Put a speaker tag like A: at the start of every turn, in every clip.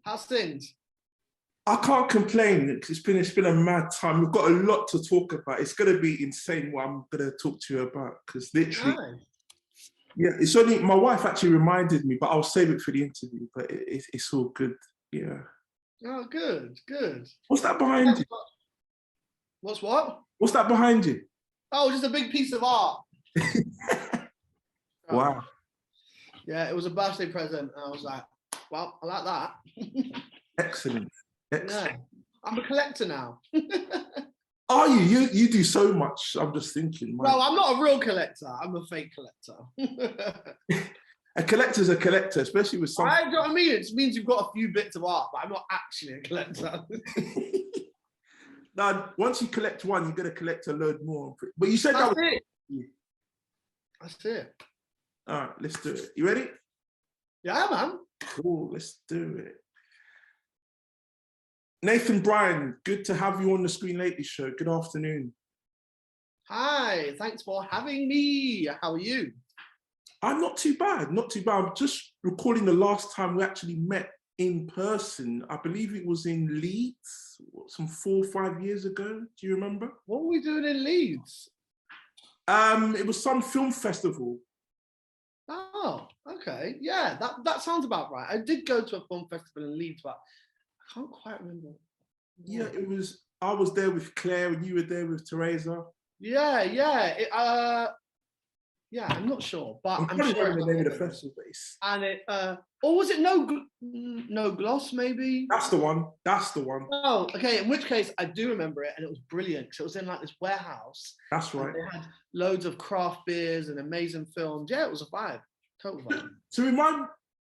A: How's things?
B: I can't complain. It's been a mad time. We've got a lot to talk about. It's gonna be insane what I'm gonna talk to you about, because literally,
A: Nice.
B: yeah, it's only my wife actually reminded me, but I'll save it for the interview. But it's all good. Yeah.
A: Oh, good, good.
B: What's that behind you?
A: What's what?
B: What's that behind you?
A: Oh, just a big piece of art.
B: Wow.
A: Yeah, it was a birthday present. And I was like, well, I like that.
B: Excellent. Excellent.
A: Yeah, I'm a collector now.
B: Are you? You do so much. I'm just thinking.
A: No, I'm not a real collector. I'm a fake collector.
B: A collector's a collector, especially with something.
A: I know what I mean. It means you've got a few bits of art, but I'm not actually a collector.
B: Now, once you collect one, you're going to collect a load more. But you said
A: That's
B: that was
A: it. That's it.
B: All right, let's do it. You ready?
A: Yeah, man.
B: Cool, let's do it. Nathan Bryon, good to have you on the Screenlately show. Good afternoon.
A: Hi, thanks for having me. How are you? I'm
B: not too bad, not too bad. I'm just recalling the last time we actually met in person. I believe it was in Leeds, some 4 or 5 years ago. Do you remember?
A: What were we doing in Leeds?
B: It was some film festival.
A: Oh, okay. Yeah, that sounds about right. I did go to a film festival in Leeds, but I can't quite remember.
B: Yeah, it was. I was there with Claire, and you were there with Teresa.
A: Yeah. Yeah, I'm not sure, but I'm sure
B: the name of the festival base.
A: And it, or was it No Gloss? Maybe.
B: That's the one. That's the one.
A: Oh, okay. In which case, I do remember it, and it was brilliant because it was in like this warehouse.
B: That's right.
A: They had loads of craft beers and amazing films. Yeah, it was a vibe. Total vibe.
B: So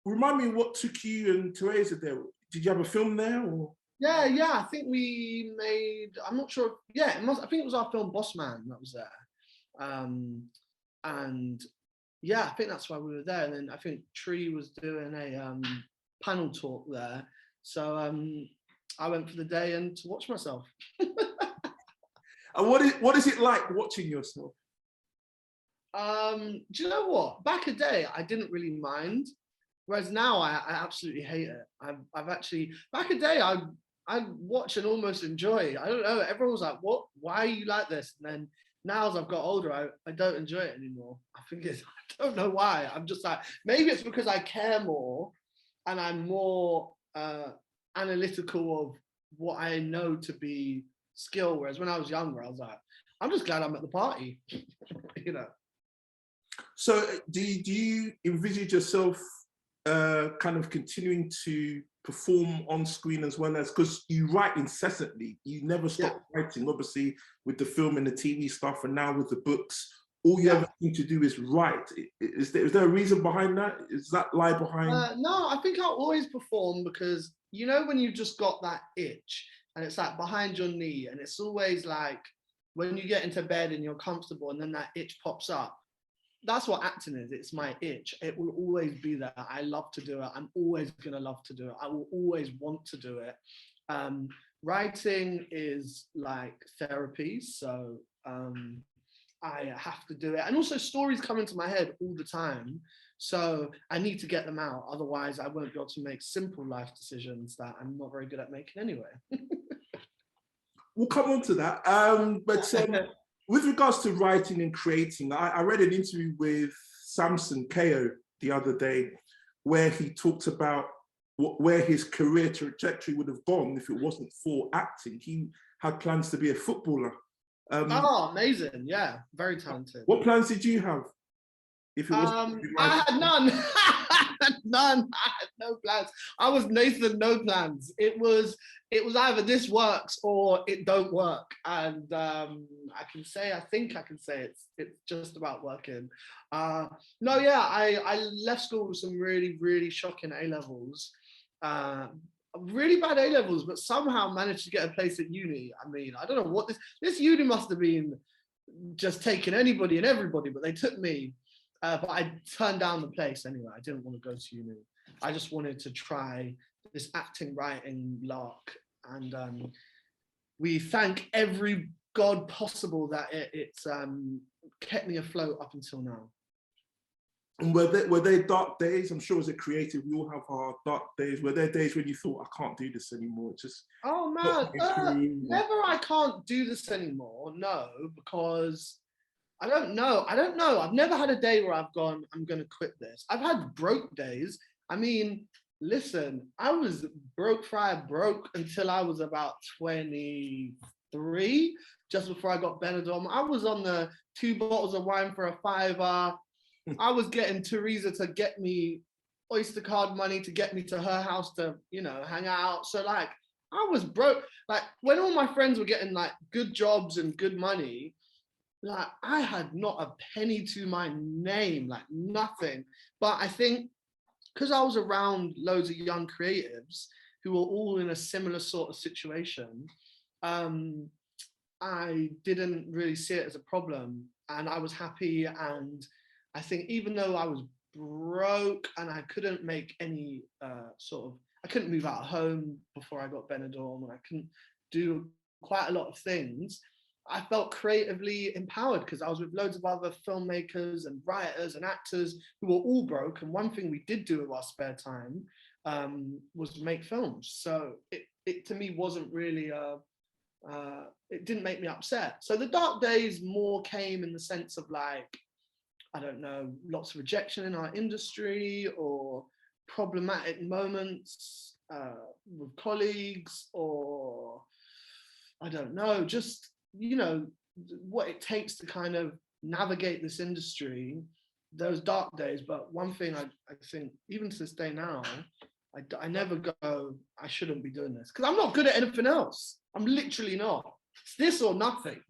B: remind me what took you and Teresa there. Did you have a film there, or?
A: Yeah. I think we made. I'm not sure. Yeah, I think it was our film Bossman that was there. And yeah, I think that's why we were there. And then I think Tree was doing a panel talk there. So I went for the day and to watch myself.
B: And what is it like watching yourself?
A: Do you know what? Back a day, I didn't really mind. Whereas now I absolutely hate it. I've actually, back a day, I'd watch and almost enjoy. I don't know. Everyone was like, what? Why are you like this? And then now as I've got older, I don't enjoy it anymore. I don't know why. I'm just like, maybe it's because I care more and I'm more analytical of what I know to be skill. Whereas when I was younger, I was like, I'm just glad I'm at the party, you know.
B: So do you envisage yourself kind of continuing to perform on screen as well as, because you write incessantly, you never stop writing, obviously with the film and the TV stuff, and now with the books, all you ever seem to do is write. Is there a reason behind that? Is that lie behind?
A: No, I think I'll always perform because, you know, when you've just got that itch and it's like behind your knee, and it's always like when you get into bed and you're comfortable and then that itch pops up. That's what acting is. It's my itch. It will always be there. I love to do it. I'm always going to love to do it. I will always want to do it. Writing is like therapy. So I have to do it. And also stories come into my head all the time. So I need to get them out. Otherwise, I won't be able to make simple life decisions that I'm not very good at making anyway.
B: We'll come on to that. But with regards to writing and creating, I read an interview with Samson Ko the other day where he talked about where his career trajectory would have gone if it wasn't for acting. He had plans to be a footballer.
A: Oh, amazing. Yeah, very talented.
B: What plans did you have? If it wasn't
A: I had none. None. I had no plans. I was Nathan, no plans. It was either this works or it don't work. And I think I can say it's just about working. No, yeah, I left school with some really, really shocking A-levels. Really bad A-levels, but somehow managed to get a place at uni. I mean, I don't know what this uni must have been just taking anybody and everybody, but they took me. But I turned down the place anyway. I didn't want to go to uni. I just wanted to try this acting, writing lark. And we thank every God possible that it's kept me afloat up until now.
B: And were there dark days? I'm sure as a creative, we all have our dark days. Were there days when you thought, I can't do this anymore? It's just
A: Oh man, never. I can't do this anymore. No, because I don't know. I've never had a day where I've gone, I'm going to quit this. I've had broke days. I mean, listen, I was broke until I was about 23, just before I got Benidorm. I was on the 2 bottles of wine for a £5. I was getting Teresa to get me Oyster card money to get me to her house to, hang out. So like, I was broke. Like when all my friends were getting like good jobs and good money, like I had not a penny to my name, like nothing. But I think because I was around loads of young creatives who were all in a similar sort of situation, I didn't really see it as a problem, and I was happy. And I think even though I was broke and I couldn't make any I couldn't move out of home before I got Benidorm, and I couldn't do quite a lot of things, I felt creatively empowered because I was with loads of other filmmakers and writers and actors who were all broke. And one thing we did do with our spare time was make films. So it to me wasn't really it didn't make me upset. So the dark days more came in the sense of like, I don't know, lots of rejection in our industry or problematic moments with colleagues, or I don't know, just, what it takes to kind of navigate this industry, those dark days. But one thing I think, even to this day now, I never go, I shouldn't be doing this, because I'm not good at anything else. I'm literally not. It's this or nothing.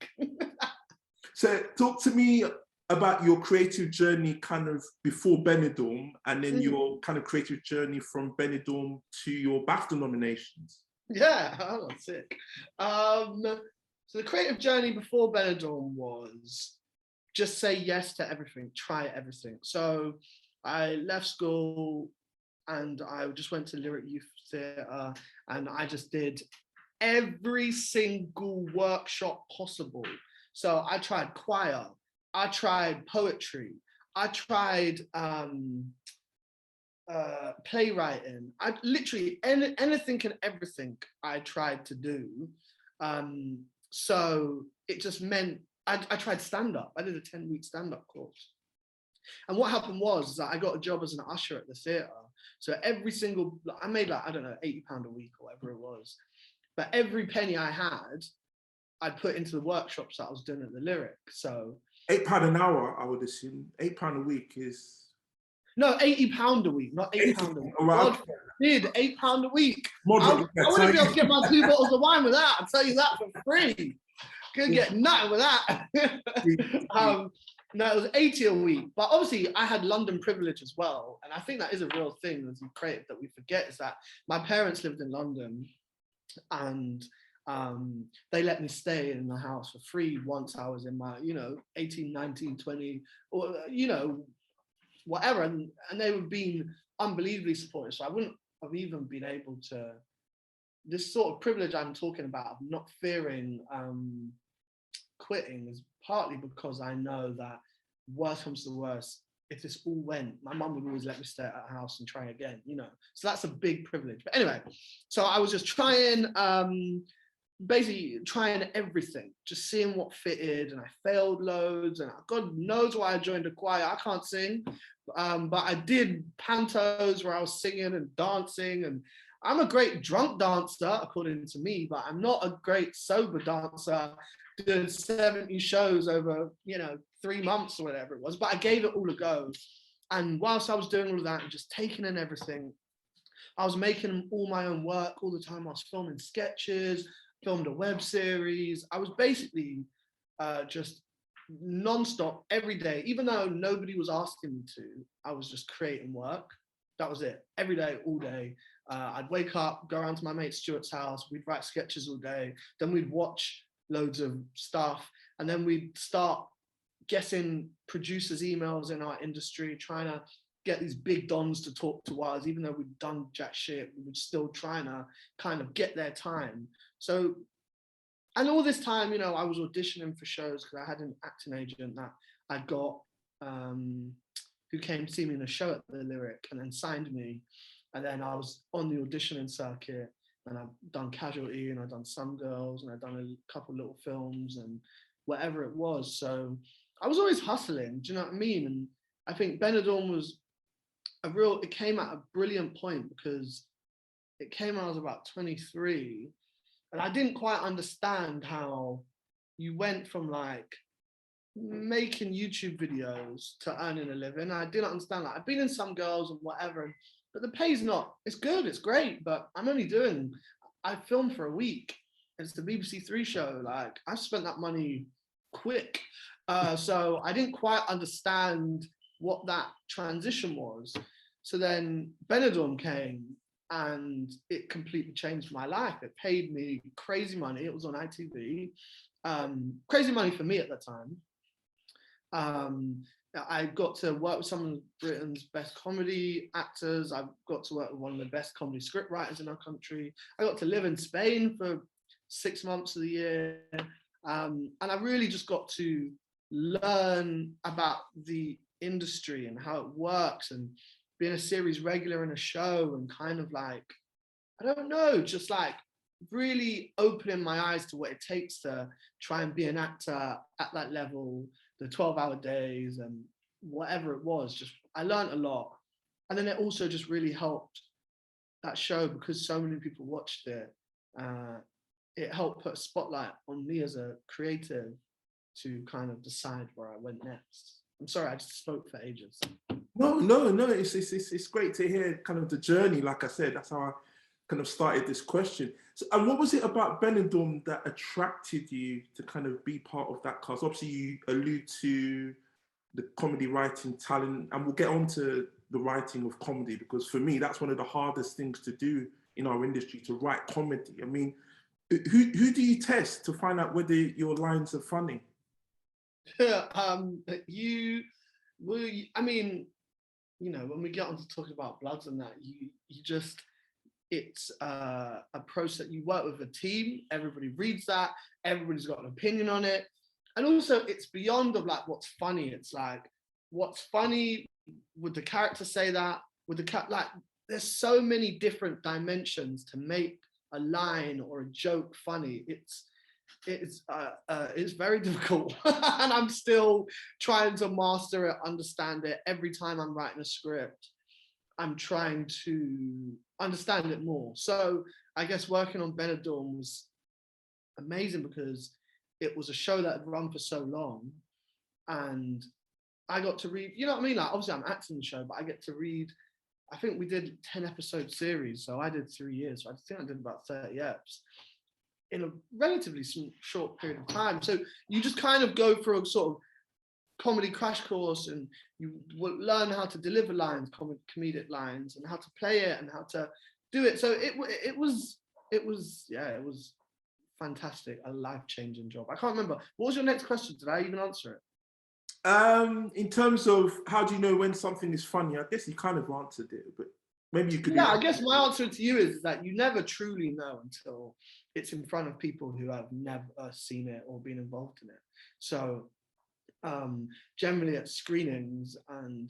B: So talk to me about your creative journey kind of before Benidorm, and then your kind of creative journey from Benidorm to your BAFTA nominations.
A: Yeah, oh, sick. So the creative journey before Benidorm was just say yes to everything, try everything. So I left school and I just went to Lyric Youth Theatre, and I just did every single workshop possible. So I tried choir, I tried poetry, I tried playwriting. I literally anything and everything I tried to do. So it just meant I tried stand-up. I did a 10-week stand-up course. And what happened was that I got a job as an usher at the theatre. So I made like, I don't know, £80 a week or whatever it was. But every penny I had, I'd put into the workshops that I was doing at the Lyric. So
B: £8 an hour, I would assume. £8 a week is...
A: No, £80 a week, not £8 a week.
B: Right.
A: Did £8 a week.
B: Moderate,
A: I wouldn't be able to get my 2 bottles of wine with that. I'll tell you that for free. Couldn't get nothing with that. No, it was 80 a week. But obviously I had London privilege as well. And I think that is a real thing as a creative that we forget, is that my parents lived in London, and they let me stay in the house for free once I was in my, 18, 19, 20, or, whatever. And they were being unbelievably supportive. So I wouldn't have even been able to, this sort of privilege I'm talking about of not fearing quitting, is partly because I know that worst comes to worst, if this all went, my mum would always let me stay at her house and try again, So that's a big privilege. But anyway, so I was just trying, basically trying everything, just seeing what fitted, and I failed loads, and God knows why I joined a choir. I can't sing, but I did pantos where I was singing and dancing, and I'm a great drunk dancer according to me, but I'm not a great sober dancer doing 70 shows over 3 months or whatever it was. But I gave it all a go, and whilst I was doing all of that and just taking in everything, I was making all my own work all the time. I was filming sketches, filmed a web series. I was basically just non-stop every day, even though nobody was asking me to. I was just creating work. That was it, every day, all day. I'd wake up, go around to my mate Stuart's house, we'd write sketches all day, then we'd watch loads of stuff, and then we'd start guessing producers' emails in our industry, trying to get these big dons to talk to us, even though we'd done jack shit, we were still trying to kind of get their time. So, and all this time, I was auditioning for shows because I had an acting agent that I got, who came to see me in a show at the Lyric and then signed me. And then I was on the auditioning circuit, and I've done Casualty, and I've done Some Girls, and I've done a couple little films and whatever it was. So I was always hustling, do you know what I mean? And I think Benidorm was it came at a brilliant point, because it came when I was about 23, and I didn't quite understand how you went from like making YouTube videos to earning a living. I didn't understand that. I've been in Some Girls and whatever, but the pay's not, it's good, it's great, but I filmed for a week. It's the BBC Three show. Like, I spent that money quick. So I didn't quite understand what that transition was. So then Benidorm came, and it completely changed my life. It paid me crazy money. It was on ITV. Crazy money for me at the time. I got to work with some of Britain's best comedy actors. I got to work with one of the best comedy script writers in our country. I got to live in Spain for 6 months of the year. And I really just got to learn about the industry and how it works, and being a series regular in a show, and kind of like, I don't know, just like really opening my eyes to what it takes to try and be an actor at that level, the 12-hour days and whatever it was. Just, I learned a lot. And then it also just really helped, that show, because so many people watched it. It helped put a spotlight on me as a creative to kind of decide where I went next. I'm sorry, I just spoke for ages.
B: No, it's great to hear kind of the journey. Like I said, that's how I kind of started this question. So, and what was it about Benidorm that attracted you to kind of be part of that cast? Obviously, you allude to the comedy writing talent, and we'll get on to the writing of comedy, because for me, that's one of the hardest things to do in our industry, to write comedy. I mean, who do you test to find out whether your lines are funny?
A: I mean, you know, when we get on to talking about Bloods and that, you just, it's a process. You work with a team, everybody reads that, everybody's got an opinion on it. And also, it's beyond of like what's funny. It's like, what's funny, would the character say that? Would the like, there's so many different dimensions to make a line or a joke funny. It's very difficult, and I'm still trying to master it, understand it. Every time I'm writing a script, I'm trying to understand it more. So I guess working on Benidorm was amazing, because it was a show that had run for so long, and I got to read, you know what I mean? Like, obviously I'm acting the show, but I get to read, I think we did 10 episode series. So I did 3 years. So I think I did about 30 eps in a relatively short period of time. So you just kind of go through a sort of comedy crash course, and you will learn how to deliver lines, comedic lines, and how to play it and how to do it. So it was fantastic, a life-changing job. I can't remember. What was your next question? Did I even answer it?
B: In terms of how do you know when something is funny, I guess you kind of answered it, but maybe you could.
A: Yeah, I guess my answer to you is that you never truly know until it's in front of people who have never seen it or been involved in it. So generally at screenings and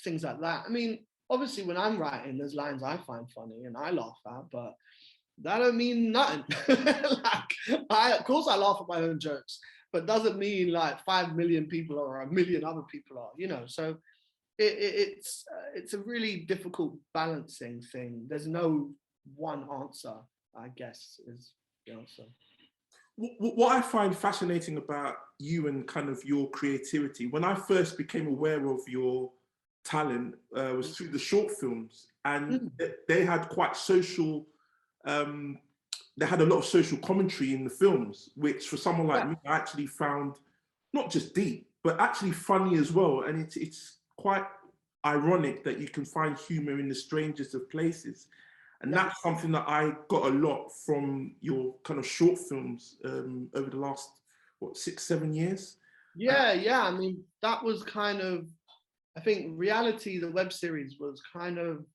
A: things like that. I mean, obviously when I'm writing, there's lines I find funny and I laugh at, but that don't mean nothing. Of course I laugh at my own jokes, but doesn't mean like 5 million people or 1 million other people are, you know. So it's a really difficult balancing thing. There's no one answer, I guess, is the answer.
B: What I find fascinating about you and kind of your creativity, when I first became aware of your talent, was through the short films, and they had quite social. They had a lot of social commentary in the films, which for someone like me, I actually found not just deep, but actually funny as well. And it's quite ironic that you can find humor in the strangest of places. And that's something that I got a lot from your kind of short films over the last, 6-7 years?
A: Yeah. I mean, that was kind of, I think Reality, the web series, was kind of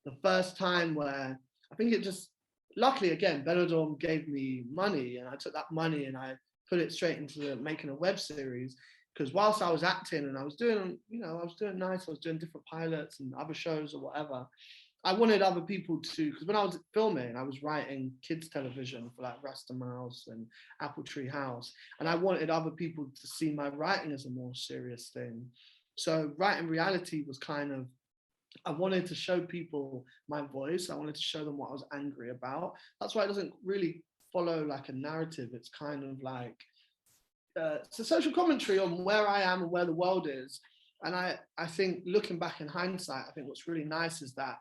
A: the first time where I think it just, luckily again, Benidorm gave me money, and I took that money and I put it straight into making a web series. because whilst I was acting and I was doing, I was doing nice, I was doing different pilots and other shows or whatever, I wanted other people to, because when I was filming, I was writing kids television for like Rasta Mouse and Apple Tree House, and I wanted other people to see my writing as a more serious thing. So writing reality was kind of, I wanted to show people my voice. I wanted to show them what I was angry about. That's why it doesn't really follow like a narrative. It's kind of like, it's a social commentary on where I am and where the world is. And I think looking back in hindsight, I think what's really nice is that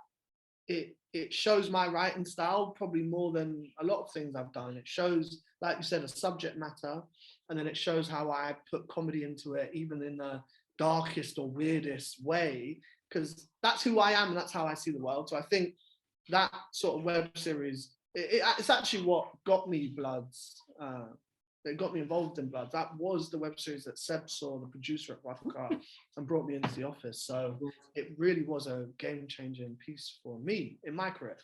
A: it shows my writing style probably more than a lot of things I've done. It shows, like you said, a subject matter, and then it shows how I put comedy into it, even in the darkest or weirdest way, because that's who I am and that's how I see the world. So I think that sort of web series, it's actually what got me Bloods. It got me involved in Bloods. That was the web series that Seb saw, the producer at Rough Cut, and brought me into the office. So it really was a game-changing piece for me in my career.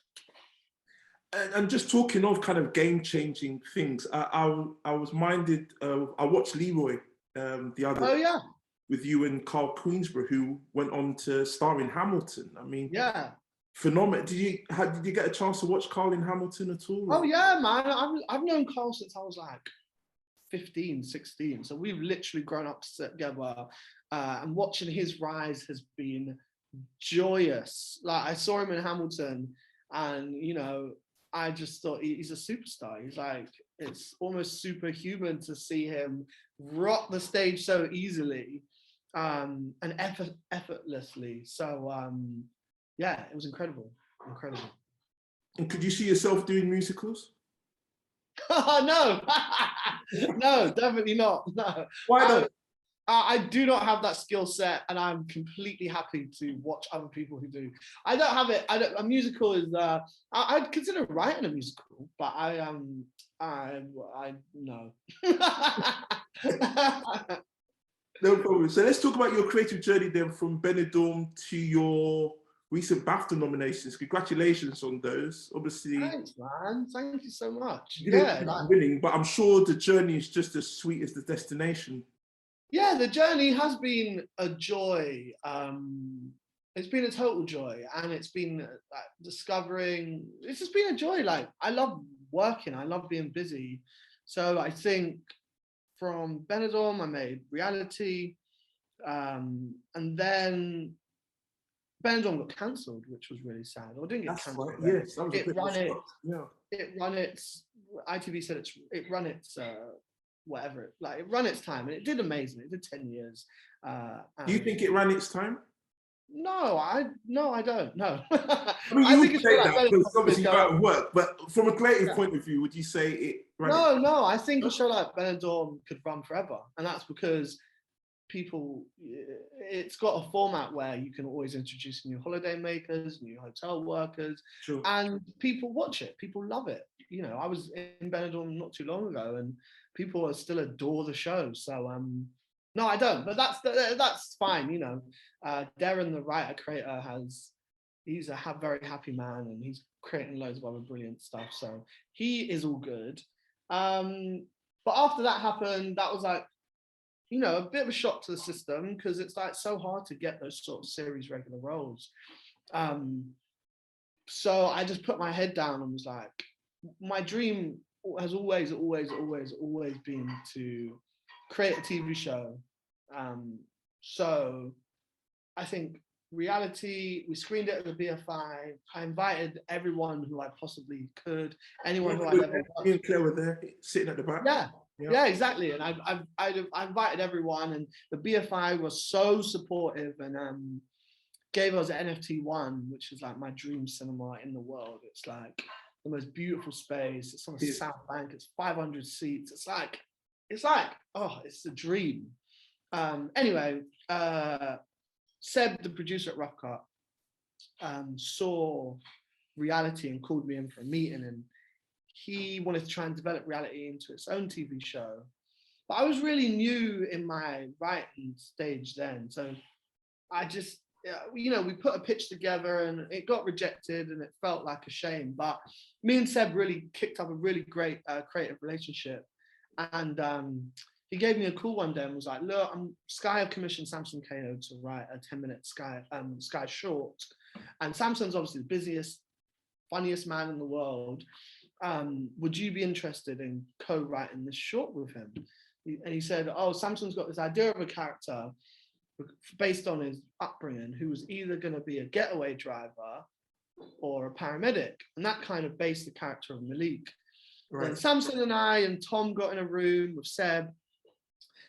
B: And just talking of kind of game-changing things, I was minded. I watched Leroy the other with you and Karl Queensborough, who went on to star in Hamilton. I mean, phenomenal. Did you get a chance to watch Karl in Hamilton at all?
A: Oh yeah, man. I've known Karl since I was like 15, 16. So we've literally grown up together, and watching his rise has been joyous. Like I saw him in Hamilton, and I just thought he's a superstar. He's like, it's almost superhuman to see him rock the stage so easily, and effortlessly. So yeah, it was incredible.
B: And could you see yourself doing musicals?
A: No, no, definitely not. No.
B: Why not?
A: I do not have that skill set, and I'm completely happy to watch other people who do. I don't have it. A musical is. I'd consider writing a musical, but I no.
B: No problem. So let's talk about your creative journey then, from Benidorm to your recent BAFTA nominations. Congratulations on those. Obviously,
A: thanks, man. Thank you so much.
B: You didn't end up winning, but I'm sure the journey is just as sweet as the destination.
A: Yeah, the journey has been a joy. It's been a total joy, and it's been discovering. It's just been a joy. Like I love working. I love being busy. So I think from Benidorm, I made Reality, and then Benidorm got cancelled, which was really sad. Or didn't get cancelled.
B: Right. Yes, that was a bit
A: it run its. ITV said it run its. Whatever, like it ran its time, and it did amazing. It did 10 years.
B: Do you think it ran its time?
A: No, I don't. No.
B: I mean, you would say that because obviously you're out of work, but from a creative point of view, would you say it ran?
A: No. I think a show like Benidorm could run forever, and that's because people. It's got a format where you can always introduce new holiday makers, new hotel workers, and people watch it. People love it. I was in Benidorm not too long ago, and people still adore the show. So no, I don't. But that's fine. Darren, the writer creator, he's a very happy man, and he's creating loads of other brilliant stuff. So he is all good. But after that happened, that was like, a bit of a shock to the system, because it's like so hard to get those sort of series regular roles. So I just put my head down and was like, my dream has always been to create a TV show. So I think Reality, we screened it at the BFI. I invited everyone who I possibly could, anyone who I'd ever watched.
B: Me and Claire were there, sitting at the back.
A: Yeah, exactly. And I invited everyone, and the BFI was so supportive, and gave us an NFT1, which is like my dream cinema in the world. It's like the most beautiful space. It's on the South Bank. It's 500 seats. It's like, oh, it's a dream. Anyway, Seb, the producer at Rough Cut, saw Reality and called me in for a meeting, and he wanted to try and develop Reality into its own TV show. But I was really new in my writing stage then, so I just, we put a pitch together and it got rejected, and it felt like a shame. But me and Seb really kicked up a really great creative relationship, and he gave me a call one day and was like, look, Sky have commissioned Samson Kayo to write a 10-minute Sky short. And Samson's obviously the busiest, funniest man in the world. Would you be interested in co-writing this short with him? And he said, oh, Samson's got this idea of a character based on his upbringing who was either going to be a getaway driver or a paramedic. And that kind of based the character of Malik. Right. Then Samson and I and Tom got in a room with Seb,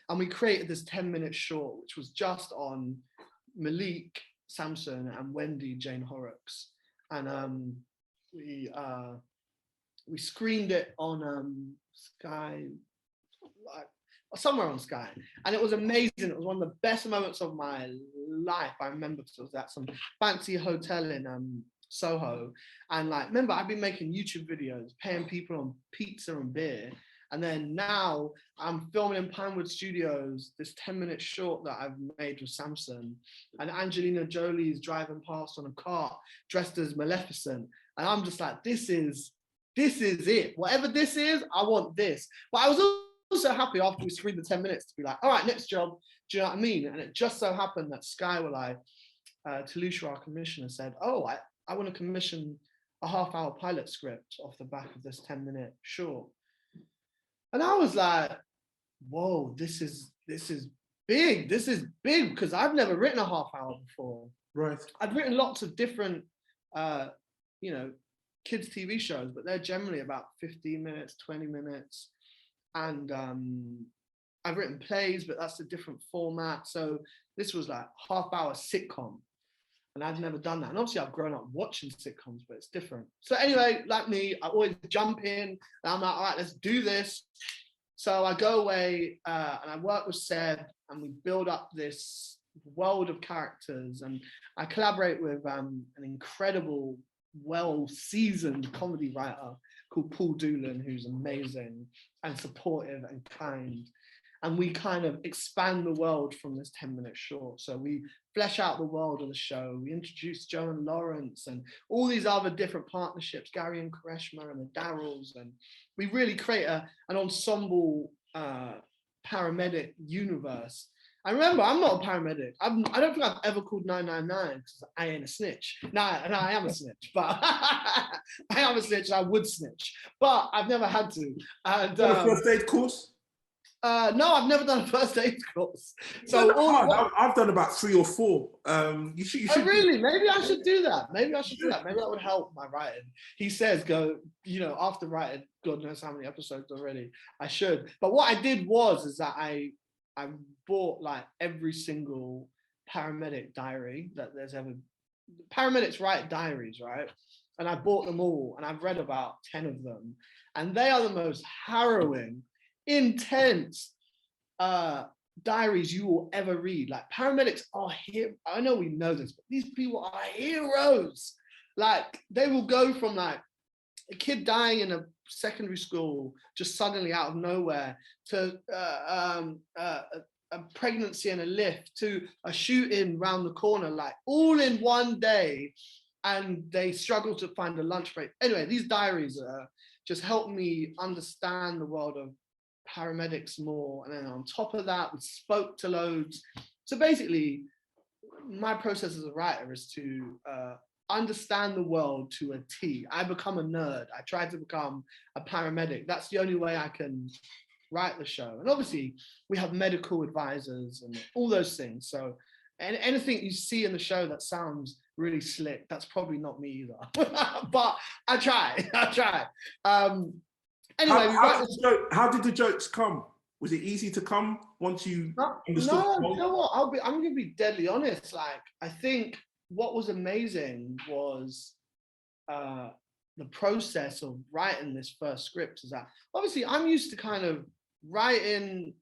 A: and we created this 10-minute short, which was just on Malik, Samson, and Wendy, Jane Horrocks. And we screened it on Sky, like somewhere on Sky, and it was amazing. It was one of the best moments of my life. I remember, because it was at some fancy hotel in Soho, and like, remember, I've been making YouTube videos, paying people on pizza and beer. And then now I'm filming in Pinewood Studios, this 10-minute short that I've made with Samson, and Angelina Jolie's driving past on a car dressed as Maleficent. And I'm just like, this is it. Whatever this is, I want this. But I was also happy after we screened the 10 minutes to be like, all right, next job. Do you know what I mean? And it just so happened that Sky were like, Talisha, our commissioner, said, oh, I want to commission a half-hour pilot script off the back of this 10-minute short. And I was like, whoa, this is big. This is big, because I've never written a half hour before.
B: Right.
A: I've written lots of different, kids' TV shows, but they're generally about 15 minutes, 20 minutes. And I've written plays, but that's a different format. So this was like half-hour sitcom. And I've never done that. And obviously I've grown up watching sitcoms, but it's different. So anyway, like me, I always jump in and I'm like, all right, let's do this. So I go away and I work with Seb, and we build up this world of characters. And I collaborate with an incredible, well-seasoned comedy writer called Paul Doolan, who's amazing and supportive and kind. And we kind of expand the world from this 10-minute short. So we flesh out the world of the show. We introduce Joe and Lawrence and all these other different partnerships, Gary and Kareshma and the Darryls. And we really create an ensemble paramedic universe. I remember, I'm not a paramedic. I don't think I've ever called 999 because I ain't a snitch. No, I am a snitch, but I am a snitch and I would snitch, but I've never had to. And
B: a first aid course?
A: No, I've never done a first aid course. So
B: I've done about 3 or 4. You should.
A: Oh, really? Maybe I should do that. Maybe that would help my writing. He says, go, after writing God knows how many episodes already, I should. But what I did is that I bought like every single paramedic diary that there's ever. Paramedics write diaries, right? And I bought them all, and I've read about 10 of them, and they are the most harrowing, intense diaries you will ever read. Like, paramedics are here. I know we know this, but these people are heroes. Like, they will go from like a kid dying in a secondary school just suddenly out of nowhere to a pregnancy in a lift to a shooting round the corner, like all in one day, and they struggle to find a lunch break. Anyway, these diaries just help me understand the world of paramedics more. And then on top of that, we spoke to loads. So basically, my process as a writer is to understand the world to a T. I become a nerd. I try to become a paramedic. That's the only way I can write the show. And obviously, we have medical advisors and all those things. So anything you see in the show that sounds really slick, that's probably not me either. But I try. Anyway,
B: how did the jokes come? Was it easy to come once you understood?
A: No, you know what? I'm going to be deadly honest. Like, I think what was amazing was the process of writing this first script. Is that obviously I'm used to kind of writing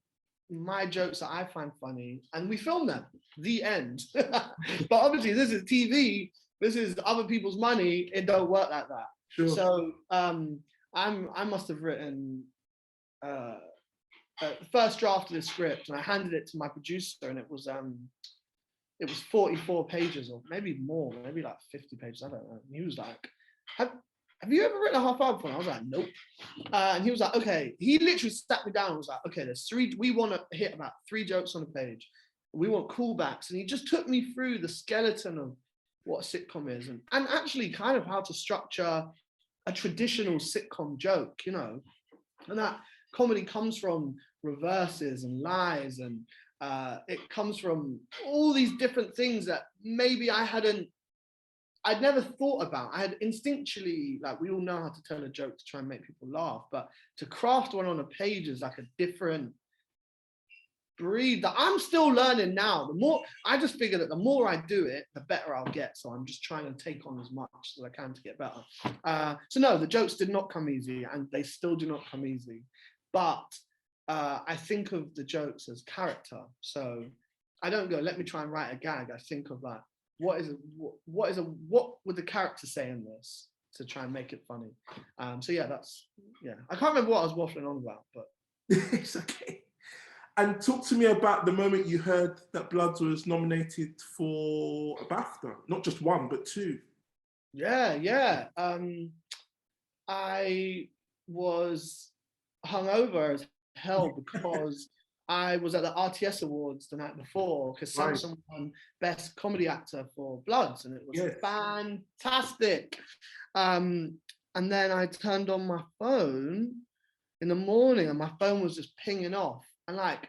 A: my jokes that I find funny, and we film them. The end. But obviously, this is TV. This is other people's money. It don't work like that.
B: Sure.
A: So I must have written the first draft of the script, and I handed it to my producer, and it was 44 pages, or maybe more, maybe like 50 pages. I don't know. And he was like, have you ever written a half hour before? And I was like, nope. And he was like, okay. He literally sat me down and was like, okay, there's 3, we want to hit about 3 jokes on a page. We want callbacks. And he just took me through the skeleton of what a sitcom is and actually kind of how to structure a traditional sitcom joke, you know. And that comedy comes from reverses and lies, and it comes from all these different things that maybe I'd never thought about. I had instinctually, like, we all know how to tell a joke to try and make people laugh, but to craft one on a page is like a different breed that I'm still learning now. The more, I just figure that the more I do it, the better I'll get. So I'm just trying to take on as much as I can to get better. So no, the jokes did not come easy, and they still do not come easy. But I think of the jokes as character. So I don't go, let me try and write a gag. I think of like, what would the character say in this to try and make it funny? So yeah, I can't remember what I was waffling on about, but
B: it's okay. And talk to me about the moment you heard that Bloods was nominated for a BAFTA, not just 1, but 2.
A: Yeah. I was hungover as hell because I was at the RTS Awards the night before, because Samson won Best Comedy Actor for Bloods, and it was fantastic. And then I turned on my phone in the morning, and my phone was just pinging off. And like,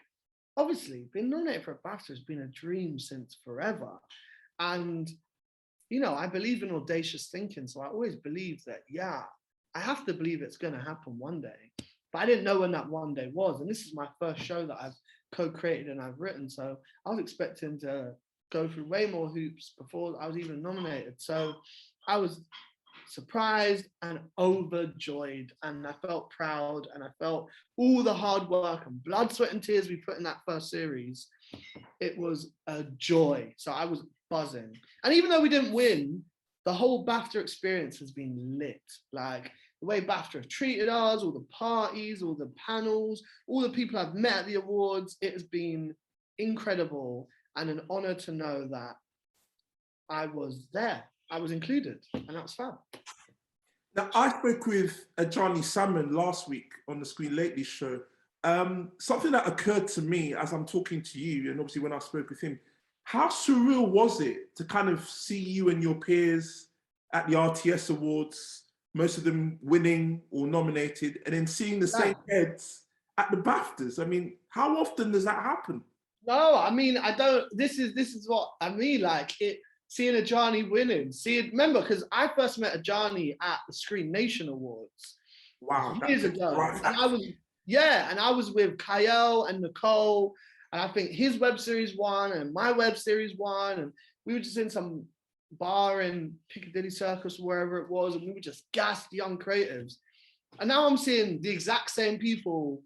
A: obviously, being nominated for a BAFTA has been a dream since forever. And, you know, I believe in audacious thinking. So I always believe that, yeah, I have to believe it's going to happen one day. But I didn't know when that one day was. And this is my first show that I've co-created and I've written. So I was expecting to go through way more hoops before I was even nominated. So I was surprised and overjoyed, and I felt proud, and I felt all the hard work and blood, sweat and tears we put in that first series. It was a joy. So I was buzzing. And even though we didn't win, the whole BAFTA experience has been lit. Like the way BAFTA have treated us, all the parties, all the panels, all the people I've met at the awards, it has been incredible and an honor to know that I was there. I was included, and that was fab.
B: Now, I spoke with Johnny Salmon last week on the Screenlately show. Something that occurred to me as I'm talking to you, and obviously when I spoke with him, how surreal was it to kind of see you and your peers at the RTS Awards, most of them winning or nominated, and then seeing the same heads at the BAFTAs? I mean, how often does that happen?
A: No, I mean, I don't, this is what I mean, like seeing Ajani winning, remember, because I first met Ajani at the Screen Nation Awards years ago. And I was with Kyle and Nicole, and I think his web series won and my web series won, and we were just in some bar in Piccadilly Circus or wherever it was, and we were just gassed young creatives. And now I'm seeing the exact same people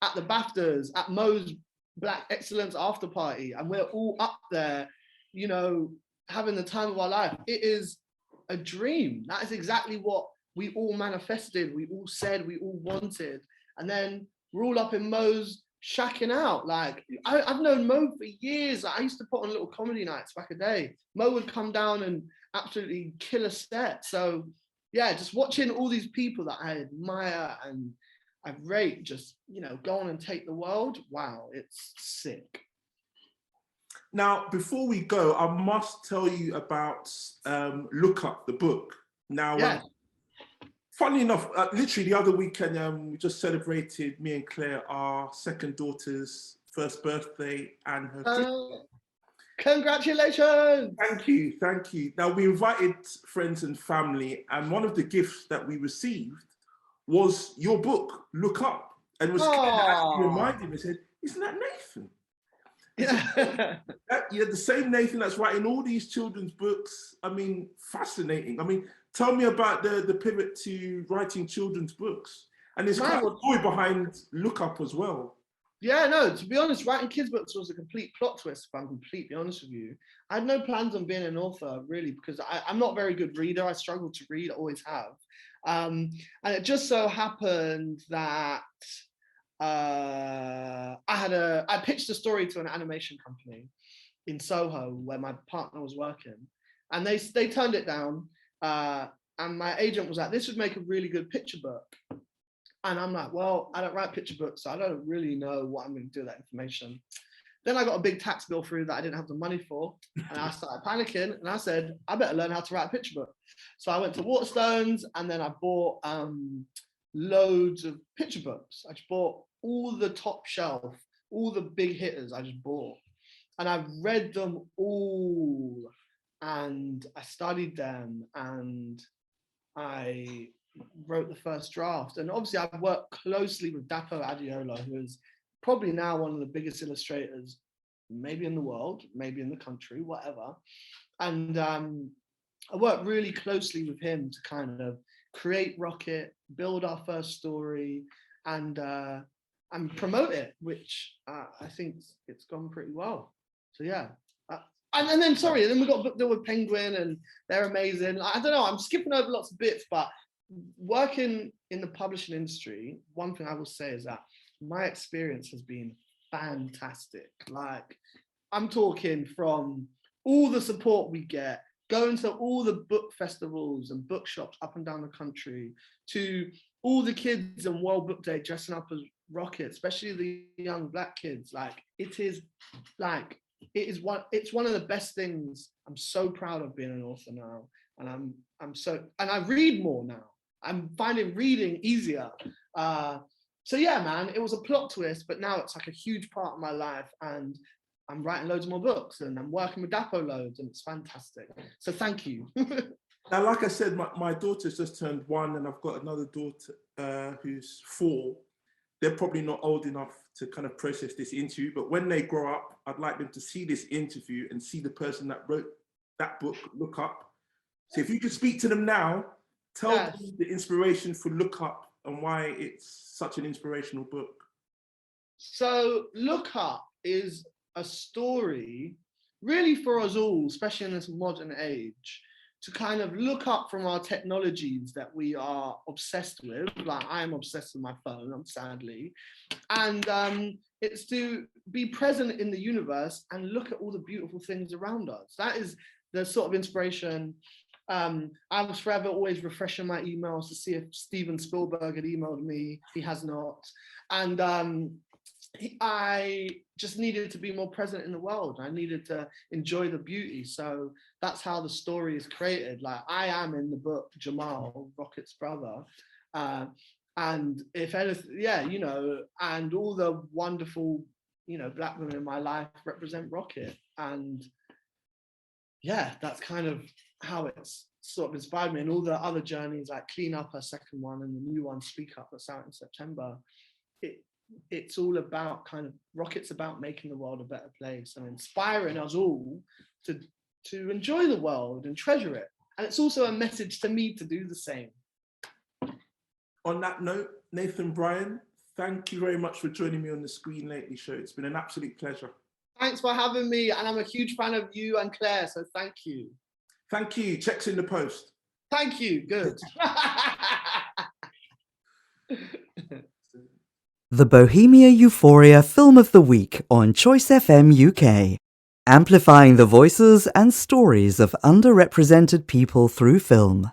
A: at the BAFTAs, at Mo's Black Excellence After Party, and we're all up there, you know, having the time of our life. It is a dream. That is exactly what we all manifested, we all said, we all wanted. And then we're all up in Mo's shacking out. Like, I've known Mo for years. I used to put on little comedy nights back a day. Mo would come down and absolutely kill a set. So yeah, just watching all these people that I admire and I rate just, you know, go on and take the world. Wow, it's sick.
B: Now, before we go, I must tell you about Look Up, the book. Now, funnily enough, literally the other weekend, we just celebrated, me and Claire, our second daughter's first birthday and her
A: congratulations!
B: Thank you, thank you. Now, we invited friends and family, and one of the gifts that we received was your book, Look Up. And it was Claire that actually reminded me, said, isn't that Nathan? Yeah. You're the same Nathan that's writing all these children's books. I mean, fascinating. I mean, tell me about the pivot to writing children's books. And there's quite a story behind Look Up as well.
A: Yeah, no, to be honest, writing kids' books was a complete plot twist, if I'm completely honest with you. I had no plans on being an author, really, because I'm not a very good reader. I struggle to read, I always have. And it just so happened that I pitched a story to an animation company in Soho where my partner was working, and they turned it down. And my agent was like, this would make a really good picture book. And I'm like, well, I don't write picture books, so I don't really know what I'm going to do with that information. Then I got a big tax bill through that I didn't have the money for. And I started panicking. And I said, I better learn how to write a picture book. So I went to Waterstones, and then I bought loads of picture books. I just bought all the top shelf, all the big hitters I just bought. And I've read them all. And I studied them. And I wrote the first draft. And obviously I've worked closely with Dapo Adiola, who is probably now one of the biggest illustrators, maybe in the world, maybe in the country, whatever. And I worked really closely with him to kind of create Rocket, build our first story, and promote it, which I think it's gone pretty well. So yeah. And then we got booked with Penguin, and they're amazing. I don't know, I'm skipping over lots of bits, but working in the publishing industry, one thing I will say is that my experience has been fantastic. Like, I'm talking from all the support we get, going to all the book festivals and bookshops up and down the country, to all the kids on World Book Day dressing up as Rocket, especially the young Black kids. Like, it's one of the best things. I'm so proud of being an author now, and I read more now. I'm finding reading easier. So yeah, man, it was a plot twist, but now it's like a huge part of my life, and I'm writing loads more books, and I'm working with Dapo loads, and it's fantastic. So thank you.
B: Now, like I said, my daughter's just turned 1, and I've got another daughter who's 4. They're probably not old enough to kind of process this interview, but when they grow up, I'd like them to see this interview and see the person that wrote that book, Look Up. So if you could speak to them now, tell them the inspiration for Look Up and why it's such an inspirational book.
A: So Look Up is a story really for us all, especially in this modern age, to kind of look up from our technologies that we are obsessed with. Like, I am obsessed with my phone, sadly. And it's to be present in the universe and look at all the beautiful things around us. That is the sort of inspiration. I was forever always refreshing my emails to see if Steven Spielberg had emailed me. He has not. And I just needed to be more present in the world. I needed to enjoy the beauty. So that's how the story is created. Like, I am in the book Jamal, Rocket's brother. And if anything, and all the wonderful, Black women in my life represent Rocket. And yeah, that's kind of how it's sort of inspired me. And all the other journeys, like Clean Up, her second one, and the new one, Speak Up, that's out in September. It's all about Rocket's about making the world a better place and inspiring us all to enjoy the world and treasure it. And it's also a message to me to do the same.
B: On that note, Nathan Bryon, thank you very much for joining me on the Screenlately show. It's been an absolute pleasure. Thanks
A: for having me. And I'm a huge fan of you and Claire, so thank you.
B: Thank you. Checks in the post.
A: Thank you. Good.
C: The Bohemia Euphoria Film of the Week on Choice FM UK. Amplifying the voices and stories of underrepresented people through film.